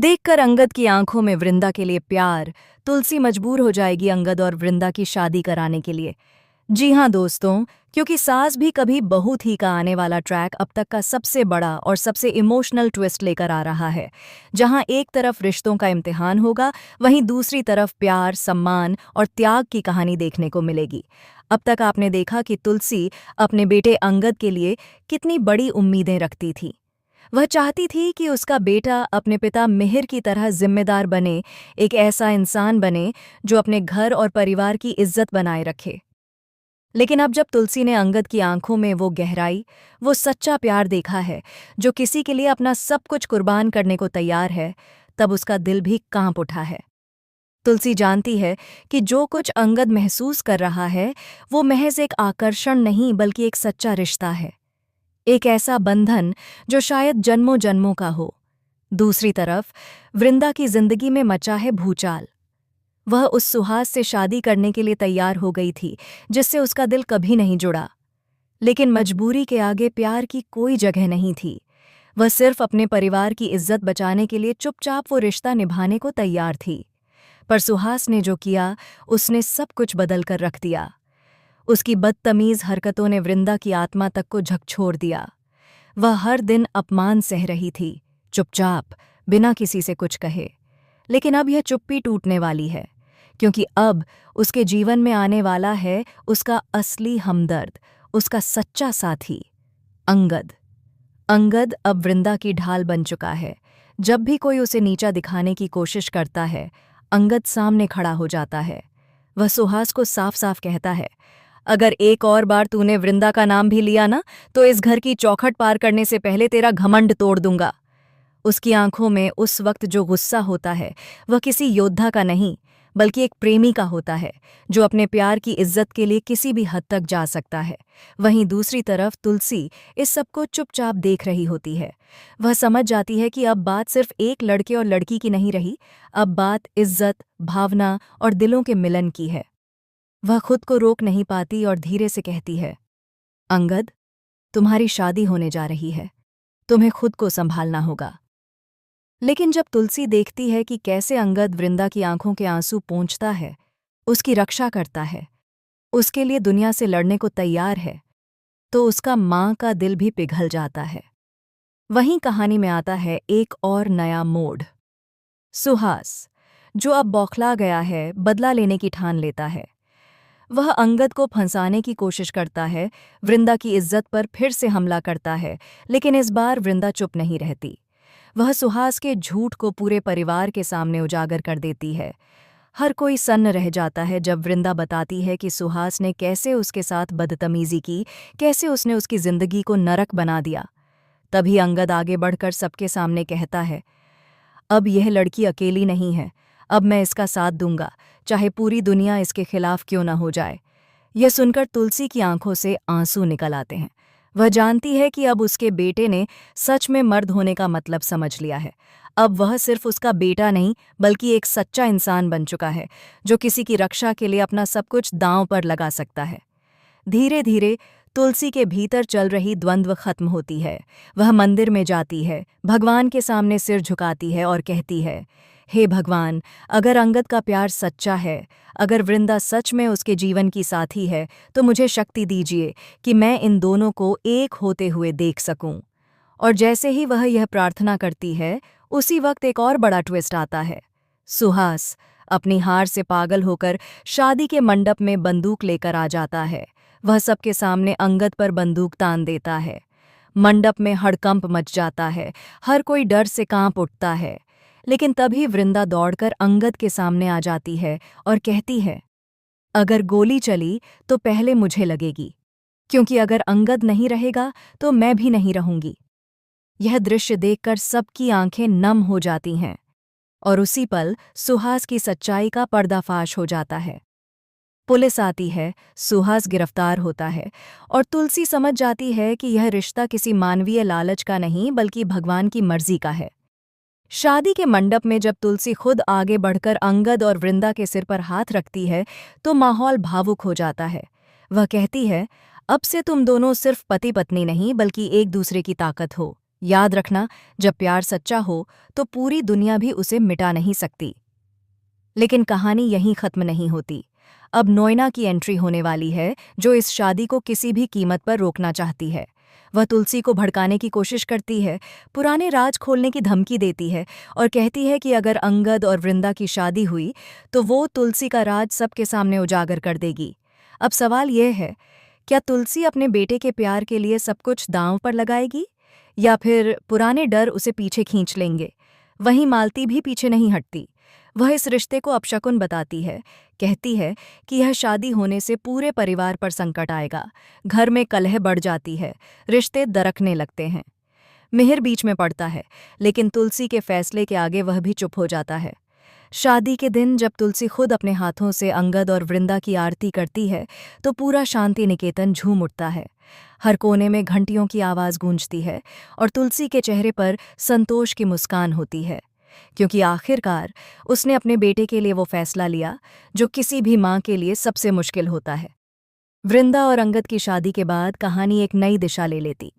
देखकर अंगद की आंखों में वृंदा के लिए प्यार, तुलसी मजबूर हो जाएगी अंगद और वृंदा की शादी कराने के लिए। जी हाँ दोस्तों, क्योंकि सास भी कभी बहू थी का आने वाला ट्रैक अब तक का सबसे बड़ा और सबसे इमोशनल ट्विस्ट लेकर आ रहा है, जहां एक तरफ रिश्तों का इम्तिहान होगा, वहीं दूसरी तरफ प्यार, सम्मान और त्याग की कहानी देखने को मिलेगी। अब तक आपने देखा कि तुलसी अपने बेटे अंगद के लिए कितनी बड़ी उम्मीदें रखती थी। वह चाहती थी कि उसका बेटा अपने पिता मिहिर की तरह जिम्मेदार बने, एक ऐसा इंसान बने जो अपने घर और परिवार की इज्जत बनाए रखे। लेकिन अब जब तुलसी ने अंगद की आंखों में वो गहराई, वो सच्चा प्यार देखा है, जो किसी के लिए अपना सब कुछ कुर्बान करने को तैयार है, तब उसका दिल भी कांप उठा है। तुलसी जानती है कि जो कुछ अंगद महसूस कर रहा है, वो महज एक आकर्षण नहीं बल्कि एक सच्चा रिश्ता है, एक ऐसा बंधन जो शायद जन्मों जन्मों का हो। दूसरी तरफ वृंदा की जिंदगी में मचा है भूचाल। वह उस सुहास से शादी करने के लिए तैयार हो गई थी जिससे उसका दिल कभी नहीं जुड़ा, लेकिन मजबूरी के आगे प्यार की कोई जगह नहीं थी। वह सिर्फ अपने परिवार की इज्जत बचाने के लिए चुपचाप वो रिश्ता निभाने को तैयार थी। पर सुहास ने जो किया, उसने सब कुछ बदल कर रख दिया। उसकी बदतमीज हरकतों ने वृंदा की आत्मा तक को झकझोर दिया। वह हर दिन अपमान सह रही थी, चुपचाप, बिना किसी से कुछ कहे। लेकिन अब यह चुप्पी टूटने वाली है, क्योंकि अब उसके जीवन में आने वाला है उसका असली हमदर्द, उसका सच्चा साथी, अंगद। अंगद अब वृंदा की ढाल बन चुका है। जब भी कोई उसे नीचा दिखाने की कोशिश करता है, अंगद सामने खड़ा हो जाता है। वह सुहास को साफ साफ कहता है, अगर एक और बार तूने वृंदा का नाम भी लिया ना, तो इस घर की चौखट पार करने से पहले तेरा घमंड तोड़ दूंगा। उसकी आंखों में उस वक्त जो गुस्सा होता है, वह किसी योद्धा का नहीं बल्कि एक प्रेमी का होता है, जो अपने प्यार की इज्जत के लिए किसी भी हद तक जा सकता है। वहीं दूसरी तरफ तुलसी इस सबको चुपचाप देख रही होती है। वह समझ जाती है कि अब बात सिर्फ एक लड़के और लड़की की नहीं रही, अब बात इज्जत, भावना और दिलों के मिलन की है। वह खुद को रोक नहीं पाती और धीरे से कहती है, अंगद, तुम्हारी शादी होने जा रही है, तुम्हें खुद को संभालना होगा। लेकिन जब तुलसी देखती है कि कैसे अंगद वृंदा की आंखों के आंसू पोंछता है, उसकी रक्षा करता है, उसके लिए दुनिया से लड़ने को तैयार है, तो उसका माँ का दिल भी पिघल जाता है। वहीं कहानी में आता है एक और नया मोड़। सुहास, जो अब बौखला गया है, बदला लेने की ठान लेता है। वह अंगद को फंसाने की कोशिश करता है, वृंदा की इज्जत पर फिर से हमला करता है, लेकिन इस बार वृंदा चुप नहीं रहती। वह सुहास के झूठ को पूरे परिवार के सामने उजागर कर देती है। हर कोई सन्न रह जाता है जब वृंदा बताती है कि सुहास ने कैसे उसके साथ बदतमीजी की, कैसे उसने उसकी जिंदगी को नरक बना दिया। तभी अंगद आगे बढ़कर सबके सामने कहता है, अब यह लड़की अकेली नहीं है, अब मैं इसका साथ दूंगा, चाहे पूरी दुनिया इसके खिलाफ क्यों न हो जाए। यह सुनकर तुलसी की आंखों से आंसू निकल आते हैं। वह जानती है कि अब उसके बेटे ने सच में मर्द होने का मतलब समझ लिया है। अब वह सिर्फ उसका बेटा नहीं बल्कि एक सच्चा इंसान बन चुका है, जो किसी की रक्षा के लिए अपना सब कुछ दांव पर लगा सकता है। धीरे धीरे तुलसी के भीतर चल रही द्वंद्व खत्म होती है। वह मंदिर में जाती है, भगवान के सामने सिर झुकाती है और कहती है, हे भगवान, अगर अंगद का प्यार सच्चा है, अगर वृंदा सच में उसके जीवन की साथी है, तो मुझे शक्ति दीजिए कि मैं इन दोनों को एक होते हुए देख सकूं। और जैसे ही वह यह प्रार्थना करती है, उसी वक्त एक और बड़ा ट्विस्ट आता है। सुहास अपनी हार से पागल होकर शादी के मंडप में बंदूक लेकर आ जाता है। वह सबके सामने अंगद पर बंदूक तान देता है। मंडप में हड़कंप मच जाता है, हर कोई डर से कांप उठता है। लेकिन तभी वृंदा दौड़कर अंगद के सामने आ जाती है और कहती है, अगर गोली चली तो पहले मुझे लगेगी, क्योंकि अगर अंगद नहीं रहेगा तो मैं भी नहीं रहूंगी। यह दृश्य देखकर सबकी आंखें नम हो जाती हैं और उसी पल सुहास की सच्चाई का पर्दाफाश हो जाता है। पुलिस आती है, सुहास गिरफ्तार होता है और तुलसी समझ जाती है कि यह रिश्ता किसी मानवीय लालच का नहीं बल्कि भगवान की मर्जी का है। शादी के मंडप में जब तुलसी खुद आगे बढ़कर अंगद और वृंदा के सिर पर हाथ रखती है, तो माहौल भावुक हो जाता है। वह कहती है, अब से तुम दोनों सिर्फ पति पत्नी नहीं बल्कि एक दूसरे की ताकत हो। याद रखना, जब प्यार सच्चा हो तो पूरी दुनिया भी उसे मिटा नहीं सकती। लेकिन कहानी यहीं खत्म नहीं होती। अब नोएना की एंट्री होने वाली है, जो इस शादी को किसी भी कीमत पर रोकना चाहती है। वह तुलसी को भड़काने की कोशिश करती है, पुराने राज खोलने की धमकी देती है और कहती है कि अगर अंगद और वृंदा की शादी हुई तो वो तुलसी का राज सबके सामने उजागर कर देगी। अब सवाल यह है, क्या तुलसी अपने बेटे के प्यार के लिए सब कुछ दांव पर लगाएगी, या फिर पुराने डर उसे पीछे खींच लेंगे? वहीं मालती भी पीछे नहीं हटती। वह इस रिश्ते को अपशकुन बताती है, कहती है कि यह शादी होने से पूरे परिवार पर संकट आएगा। घर में कलह बढ़ जाती है, रिश्ते दरकने लगते हैं। मिहिर बीच में पड़ता है, लेकिन तुलसी के फैसले के आगे वह भी चुप हो जाता है। शादी के दिन जब तुलसी खुद अपने हाथों से अंगद और वृंदा की आरती करती है तो पूरा शांति निकेतन झूम उठता है। हर कोने में घंटियों की आवाज़ गूंजती है और तुलसी के चेहरे पर संतोष की मुस्कान होती है, क्योंकि आखिरकार उसने अपने बेटे के लिए वो फैसला लिया जो किसी भी माँ के लिए सबसे मुश्किल होता है। वृंदा और अंगद की शादी के बाद कहानी एक नई दिशा ले लेती।